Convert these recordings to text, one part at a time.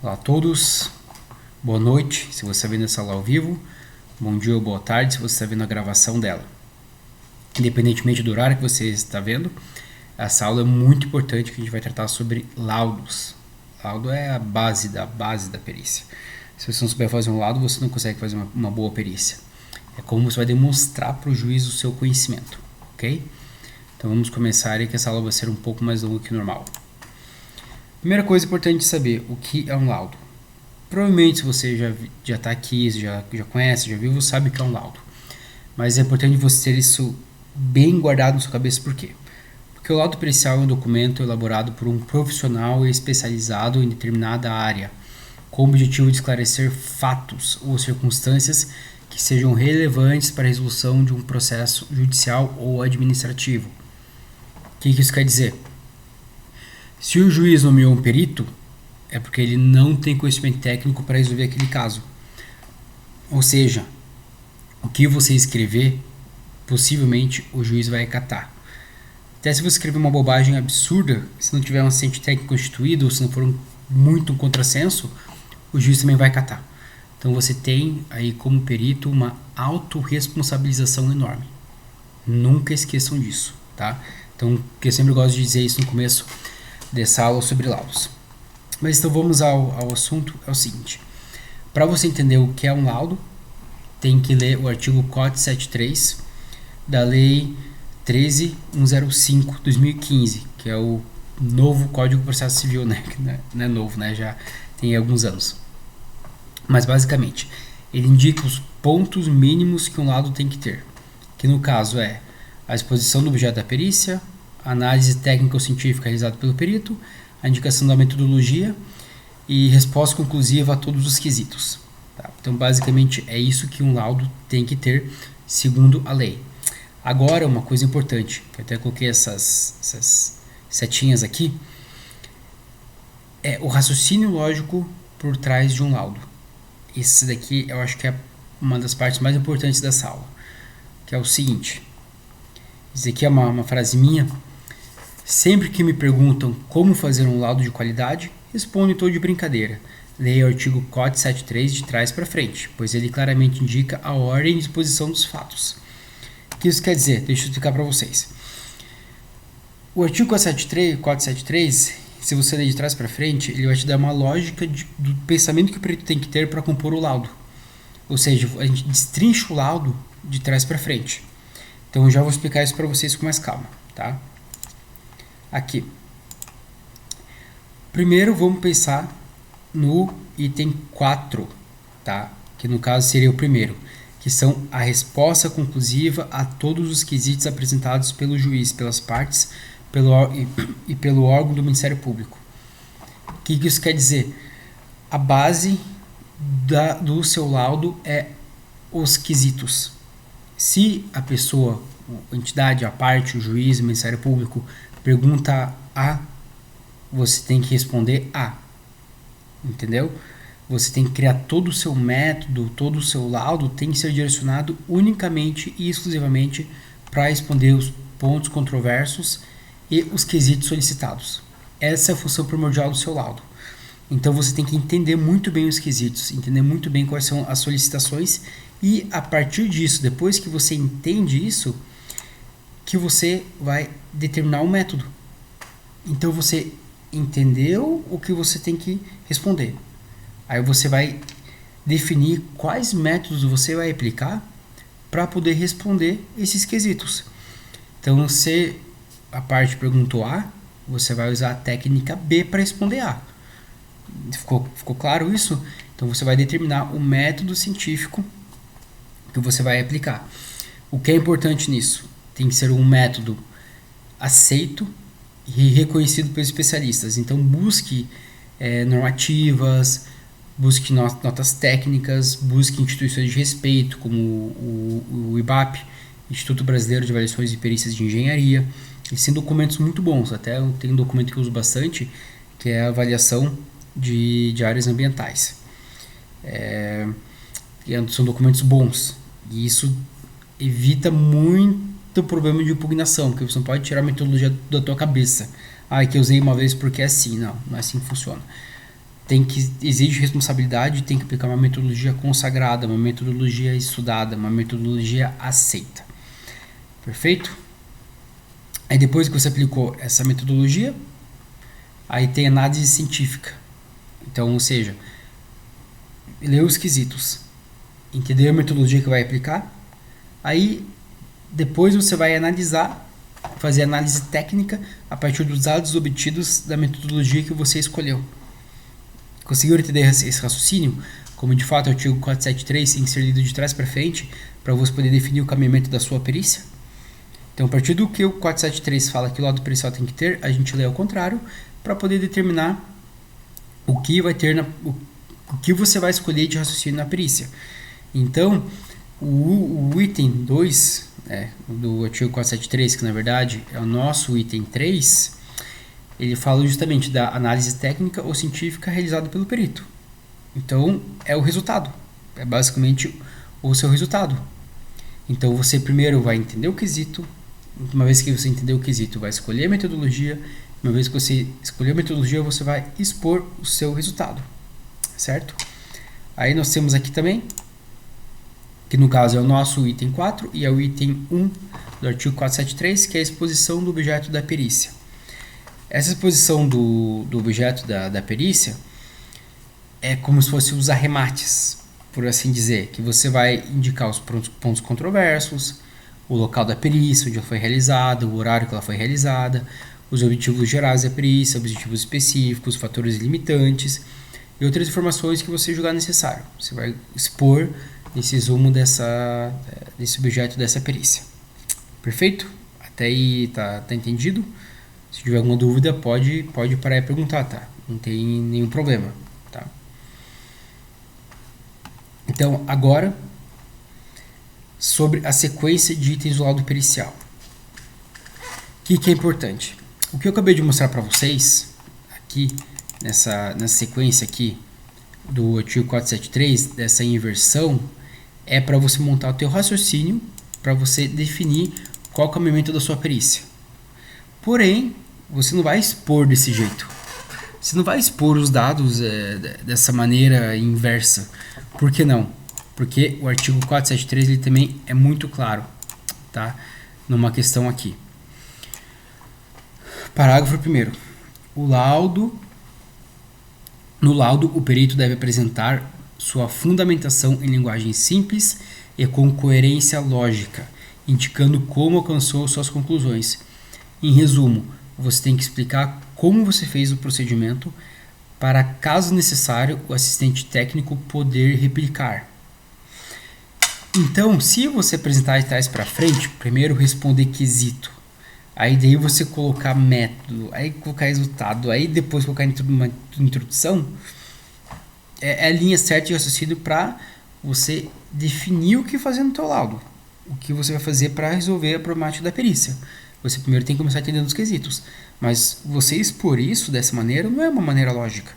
Olá a todos, boa noite se você está vendo essa aula ao vivo, bom dia ou boa tarde se você está vendo a gravação dela. Independentemente do horário que você está vendo, essa aula é muito importante que a gente vai tratar sobre laudos. Laudo é a base da perícia. Se você não souber fazer um laudo, você não consegue fazer uma boa perícia. É como você vai demonstrar para o juiz o seu conhecimento, ok? Então vamos começar aí que essa aula vai ser um pouco mais longa que o normal. Primeira coisa importante saber, o que é um laudo? Provavelmente se você já está aqui, já conhece, já viu, você sabe o que é um laudo. Mas é importante você ter isso bem guardado na sua cabeça, por quê? Porque o laudo pericial é um documento elaborado por um profissional especializado em determinada área, com o objetivo de esclarecer fatos ou circunstâncias que sejam relevantes para a resolução de um processo judicial ou administrativo. O que isso quer dizer? Se o juiz nomeou um perito, é porque ele não tem conhecimento técnico para resolver aquele caso. Ou seja, o que você escrever, possivelmente o juiz vai acatar. Até se você escrever uma bobagem absurda, se não tiver um assistente técnico constituído, ou se não for muito um contrassenso, o juiz também vai acatar. Então você tem aí como perito uma autorresponsabilização enorme. Nunca esqueçam disso, tá? Então, eu sempre gosto de dizer isso no começo dessa aula sobre laudos. Mas então vamos ao assunto, é o seguinte. Para você entender o que é um laudo, tem que ler o artigo COT 73 da Lei 13.105/2015, que é o novo Código de Processo Civil, né? Não é novo, né? Já tem alguns anos. Mas basicamente, ele indica os pontos mínimos que um laudo tem que ter, que no caso é a exposição do objeto da perícia, a análise técnica ou científica realizada pelo perito, a indicação da metodologia e resposta conclusiva a todos os quesitos. Tá? Então, basicamente, é isso que um laudo tem que ter, segundo a lei. Agora, uma coisa importante, que eu até coloquei essas setinhas aqui, é o raciocínio lógico por trás de um laudo. Esse daqui eu acho que é uma das partes mais importantes dessa aula, que é o seguinte. Isso aqui é uma frase minha. Sempre que me perguntam como fazer um laudo de qualidade, respondo em tom de brincadeira. Leia o artigo COT 73 de trás para frente, pois ele claramente indica a ordem e disposição dos fatos. O que isso quer dizer? Deixa eu explicar para vocês. O artigo COT 73, se você ler de trás para frente, ele vai te dar uma lógica do pensamento que o perito tem que ter para compor o laudo. Ou seja, a gente destrincha o laudo de trás para frente. Então eu já vou explicar isso para vocês com mais calma, tá? Aqui. Primeiro vamos pensar no item 4, tá? Que no caso seria o primeiro, que são a resposta conclusiva a todos os quesitos apresentados pelo juiz, pelas partes e pelo órgão do Ministério Público. O que isso quer dizer? A base do seu laudo é os quesitos. Se a pessoa, a entidade, a parte, o juiz, o Ministério Público pergunta A, você tem que responder A. Entendeu? Você tem que criar todo o seu método, todo o seu laudo tem que ser direcionado unicamente e exclusivamente para responder os pontos controversos e os quesitos solicitados. Essa é a função primordial do seu laudo. Então você tem que entender muito bem os quesitos, entender muito bem quais são as solicitações e a partir disso, depois que você entende isso, que você vai determinar um método. Então você entendeu o que você tem que responder. Aí você vai definir quais métodos você vai aplicar para poder responder esses quesitos. Então, se a parte perguntou A, você vai usar a técnica B para responder A. Ficou claro isso? Então você vai determinar o método científico que você vai aplicar. O que é importante nisso? Tem que ser um método aceito e reconhecido pelos especialistas. Então busque normativas, busque notas técnicas, busque instituições de respeito, como o IBAP, Instituto Brasileiro de Avaliações e Perícias de Engenharia. Eles têm documentos muito bons, até eu tenho um documento que eu uso bastante, que é a avaliação de áreas ambientais. São documentos bons, e isso evita muito problema de impugnação, porque você não pode tirar a metodologia da tua cabeça. Que eu usei uma vez porque é assim. Não é assim que funciona. exige responsabilidade, tem que aplicar uma metodologia consagrada, uma metodologia estudada, uma metodologia aceita. Perfeito? Aí depois que você aplicou essa metodologia, aí tem análise científica. Então, ou seja, ler os quesitos, entender a metodologia que vai aplicar, aí depois você vai analisar, fazer análise técnica a partir dos dados obtidos da metodologia que você escolheu. Conseguiram entender esse raciocínio? Como de fato o artigo 473 tem que ser lido de trás para frente para você poder definir o caminhamento da sua perícia? Então, a partir do que o 473 fala que o laudo pericial tem que ter, a gente lê ao contrário para poder determinar o que vai ter o que você vai escolher de raciocínio na perícia. Então, o item 2 do artigo 473, que na verdade é o nosso item 3, ele fala justamente da análise técnica ou científica realizada pelo perito. Então, é o resultado. É basicamente o seu resultado. Então, você primeiro vai entender o quesito. Uma vez que você entender o quesito, vai escolher a metodologia. Uma vez que você escolher a metodologia, você vai expor o seu resultado. Certo? Aí nós temos aqui também, que no caso é o nosso item 4 e é o item 1 do artigo 473, que é a exposição do objeto da perícia. Essa exposição do objeto da perícia é como se fosse os arremates, por assim dizer, que você vai indicar os pontos controversos, o local da perícia, onde ela foi realizada, o horário que ela foi realizada, os objetivos gerais da perícia, objetivos específicos, fatores limitantes e outras informações que você julgar necessário. Você vai expor esse resumo desse objeto dessa perícia. Perfeito? Até aí tá entendido? Se tiver alguma dúvida, pode parar e perguntar, tá? Não tem nenhum problema, tá? Então, agora, sobre a sequência de itens do laudo pericial. O que é importante? O que eu acabei de mostrar para vocês, aqui, nessa sequência aqui, do artigo 473, dessa inversão, é para você montar o teu raciocínio, para você definir qual é o caminhamento da sua perícia. Porém, você não vai expor desse jeito. Você não vai expor os dados dessa maneira inversa. Por que não? Porque o artigo 473 ele também é muito claro, tá? Numa questão aqui. Parágrafo 1º. No laudo, o perito deve apresentar sua fundamentação em linguagem simples e com coerência lógica, indicando como alcançou suas conclusões. Em resumo, você tem que explicar como você fez o procedimento para, caso necessário, o assistente técnico poder replicar. Então, se você apresentar de trás para frente, primeiro responder quesito, aí daí você colocar método, aí colocar resultado, aí depois colocar uma introdução, é a linha certa de raciocínio para você definir o que fazer no teu laudo, o que você vai fazer para resolver a problemática da perícia. Você primeiro tem que começar entendendo os quesitos. Mas você expor isso dessa maneira não é uma maneira lógica.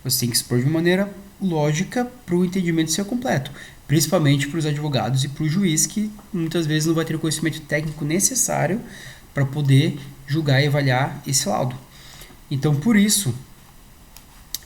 Você tem que expor de uma maneira lógica para o entendimento ser completo. Principalmente para os advogados e para o juiz, que muitas vezes não vai ter o conhecimento técnico necessário para poder julgar e avaliar esse laudo. Então, por isso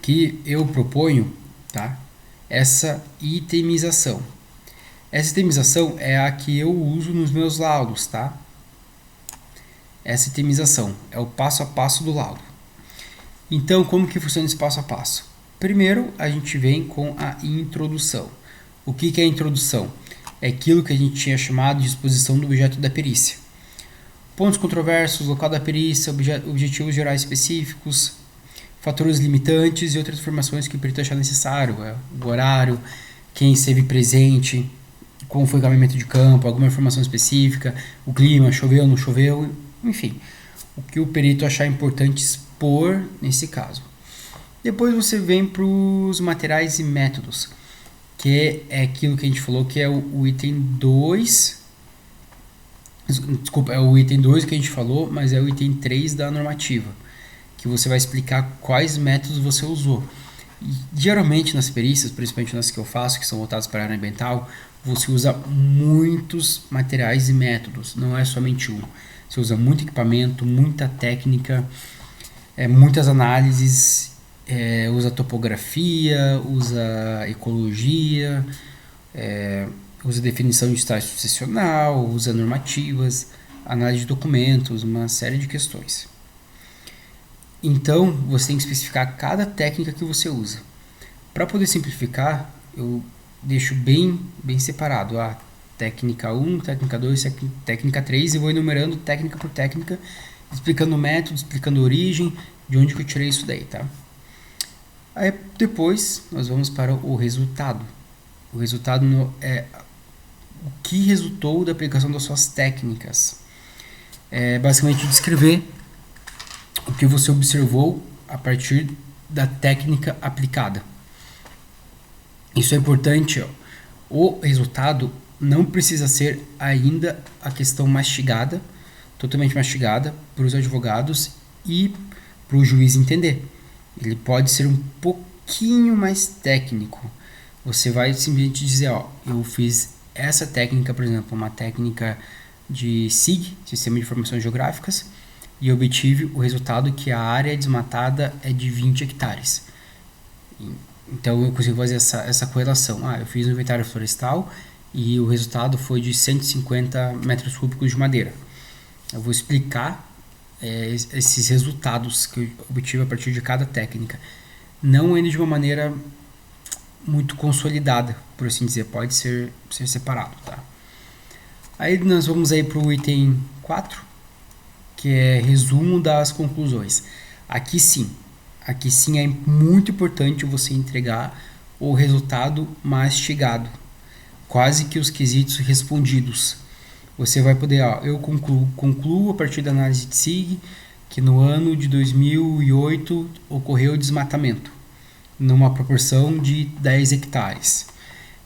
que eu proponho, tá, essa itemização. Essa itemização é a que eu uso nos meus laudos, tá? Essa itemização é o passo a passo do laudo. Então, como que funciona esse passo a passo? Primeiro, a gente vem com a introdução. O que é a introdução? É aquilo que a gente tinha chamado de exposição do objeto da perícia. Pontos controversos, local da perícia, objetivos gerais específicos, fatores limitantes e outras informações que o perito achar necessário. O horário, quem esteve presente, como foi o caminhamento de campo, alguma informação específica, o clima, choveu, não choveu, enfim, o que o perito achar importante expor nesse caso. Depois você vem para os materiais e métodos, que é aquilo que a gente falou que é o item 2. Desculpa, é o item 2 que a gente falou, mas é o item 3 da normativa, que você vai explicar quais métodos você usou. E, geralmente nas perícias, principalmente nas que eu faço, que são voltadas para a área ambiental, você usa muitos materiais e métodos, não é somente um. Você usa muito equipamento, muita técnica, muitas análises usa topografia, usa ecologia, usa definição de estágio sucessional, usa normativas, análise de documentos, uma série de questões. Então, você tem que especificar cada técnica que você usa. Para poder simplificar, eu deixo bem separado a técnica 1, técnica 2, técnica 3 e vou enumerando técnica por técnica, explicando o método, explicando a origem, de onde que eu tirei isso daí, tá? Aí depois nós vamos para o resultado. O resultado é o que resultou da aplicação das suas técnicas. É basicamente descrever o que você observou a partir da técnica aplicada. Isso é importante, ó. O resultado não precisa ser ainda a questão mastigada, totalmente mastigada para os advogados e para o juiz entender. Ele pode ser um pouquinho mais técnico. Você vai simplesmente dizer, ó, eu fiz essa técnica, por exemplo, uma técnica de SIG, Sistema de Informações Geográficas, e obtive o resultado que a área desmatada é de 20 hectares. Então eu consigo fazer essa correlação. Eu fiz um inventário florestal e o resultado foi de 150 metros cúbicos de madeira. Eu vou explicar esses resultados que eu obtive a partir de cada técnica. Não ainda de uma maneira muito consolidada, por assim dizer, pode ser separado, tá? Aí nós vamos aí para o item 4, que é resumo das conclusões. Aqui sim é muito importante você entregar o resultado mastigado, quase que os quesitos respondidos. Você vai poder, eu concluo a partir da análise de SIG que no ano de 2008 ocorreu desmatamento, numa proporção de 10 hectares.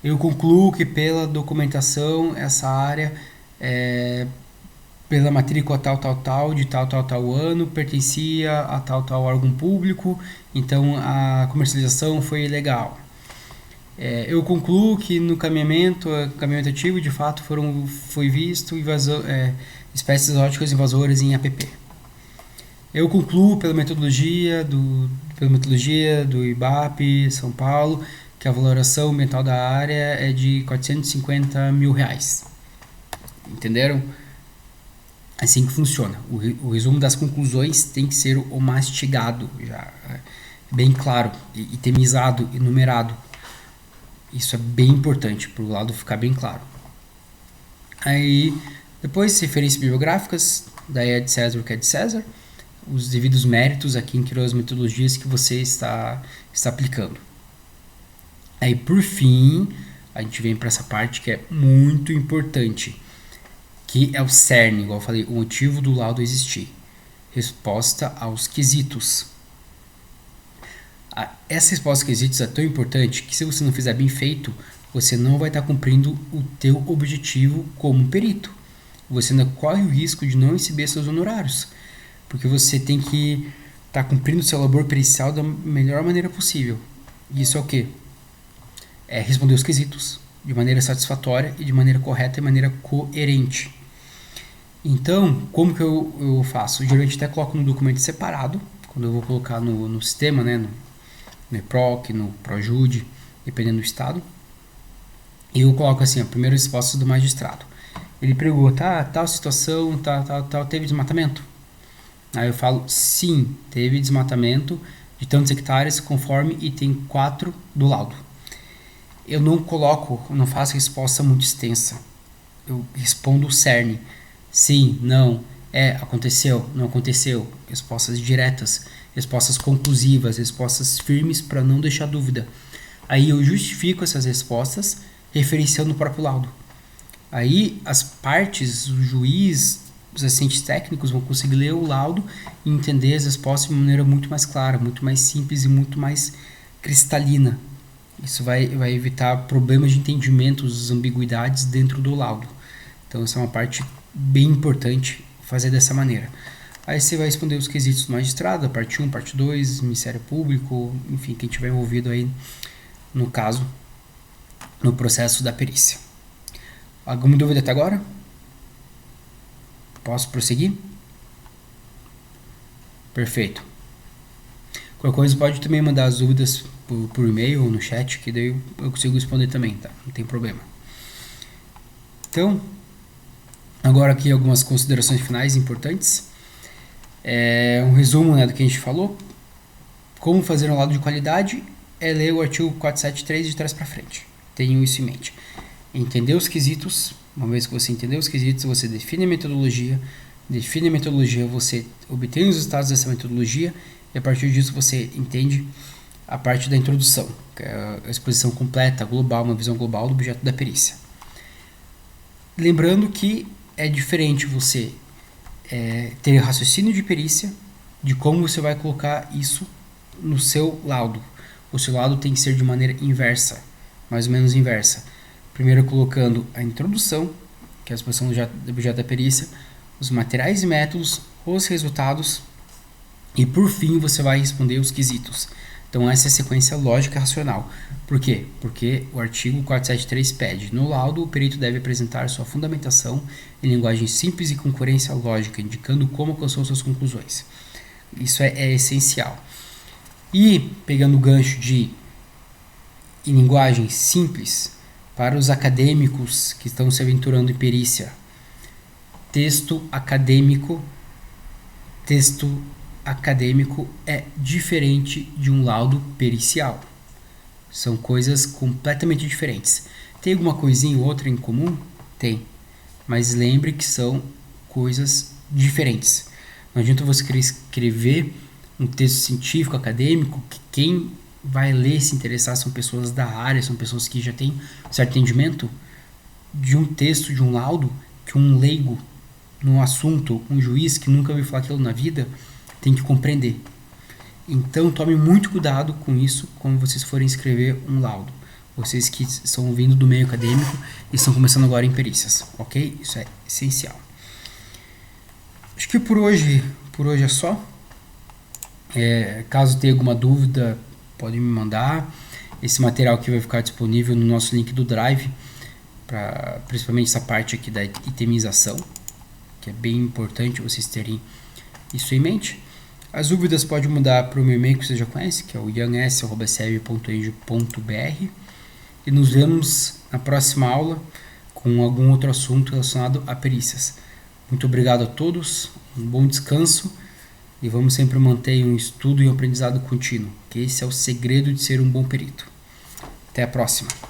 Eu concluo que pela documentação essa área pela matrícula tal, de tal ano, pertencia a tal órgão público, então a comercialização foi ilegal. Eu concluo que no caminhamento ativo, de fato, foi visto espécies exóticas invasoras em APP. Eu concluo pela metodologia do IBAP São Paulo que a valoração ambiental da área é de R$450 mil. Entenderam? Assim que funciona. O resumo das conclusões tem que ser o mastigado, já bem claro, itemizado e numerado. Isso é bem importante para o lado ficar bem claro. Aí, depois, referências bibliográficas, daí é de César o que é de César, os devidos méritos a quem criou as metodologias que você está aplicando. Aí, por fim, a gente vem para essa parte que é muito importante, que é o cerne, igual eu falei, o motivo do laudo existir. Resposta aos quesitos. Essa resposta aos quesitos é tão importante que se você não fizer bem feito, você não vai estar cumprindo o teu objetivo como perito. Você ainda corre o risco de não receber seus honorários, porque você tem que estar cumprindo o seu labor pericial da melhor maneira possível. Isso é o quê? É responder os quesitos de maneira satisfatória e de maneira correta e de maneira coerente. Então, como que eu faço? Geralmente até coloco no documento separado, quando eu vou colocar no sistema, né, no EPROC, no ProJude, dependendo do estado. E eu coloco assim, primeiras respostas do magistrado. Ele pergunta, tal situação, tal, teve desmatamento? Aí eu falo, sim, teve desmatamento de tantos hectares conforme item 4 do laudo. Eu não faço resposta muito extensa. Eu respondo o cerne. Sim, não, aconteceu, não aconteceu. Respostas diretas, respostas conclusivas, respostas firmes para não deixar dúvida. Aí eu justifico essas respostas referenciando o próprio laudo. Aí as partes, o juiz, os assistentes técnicos vão conseguir ler o laudo e entender as respostas de uma maneira muito mais clara, muito mais simples e muito mais cristalina. Isso vai evitar problemas de entendimento, ambiguidades dentro do laudo. Então essa é uma parte bem importante fazer dessa maneira. Aí você vai responder os quesitos do magistrado, a parte 1, parte 2, Ministério Público, enfim, quem estiver envolvido aí no caso, no processo da perícia. Alguma dúvida até agora? Posso prosseguir? Perfeito. Qualquer coisa pode também mandar as dúvidas por e-mail ou no chat, que daí eu consigo responder também, tá? Não tem problema. Então, agora aqui algumas considerações finais importantes. Um resumo, né, do que a gente falou. Como fazer um laudo de qualidade é ler o artigo 473 de trás para frente. Tenham isso em mente. Entender os quesitos. Uma vez que você entender os quesitos, você define a metodologia. Define a metodologia, você obtém os resultados dessa metodologia e a partir disso você entende a parte da introdução, que é a exposição completa, global, uma visão global do objeto da perícia. Lembrando que é diferente você ter raciocínio de perícia, de como você vai colocar isso no seu laudo. O seu laudo tem que ser de maneira inversa, mais ou menos inversa. Primeiro colocando a introdução, que é a exposição do objeto da perícia, os materiais e métodos, os resultados e por fim você vai responder os quesitos. Então essa é a sequência lógica e racional. Por quê? Porque o artigo 473 pede: no laudo o perito deve apresentar sua fundamentação em linguagem simples e com coerência lógica, indicando como alcançou suas conclusões. Isso é essencial. E pegando o gancho de em linguagem simples, para os acadêmicos que estão se aventurando em perícia, texto acadêmico é diferente de um laudo pericial. São coisas completamente diferentes. Tem alguma coisinha ou outra em comum? Tem. Mas lembre que são coisas diferentes. Não adianta você querer escrever um texto científico, acadêmico, que quem vai ler, se interessar, são pessoas da área, são pessoas que já têm um certo entendimento de um texto, de um laudo, que um leigo num assunto, um juiz que nunca ouviu falar aquilo na vida, tem que compreender. Então tome muito cuidado com isso quando vocês forem escrever um laudo. Vocês que estão vindo do meio acadêmico e estão começando agora em perícias, ok? Isso é essencial. Acho que por hoje é só. Caso tenha alguma dúvida, pode me mandar. Esse material aqui vai ficar disponível no nosso link do Drive, principalmente essa parte aqui da itemização, que é bem importante vocês terem isso em mente. As dúvidas podem mudar para o meu e-mail que você já conhece, que é o ians@ceb.edu.br, e nos vemos na próxima aula com algum outro assunto relacionado a perícias. Muito obrigado a todos, um bom descanso e vamos sempre manter um estudo e um aprendizado contínuo, que esse é o segredo de ser um bom perito. Até a próxima!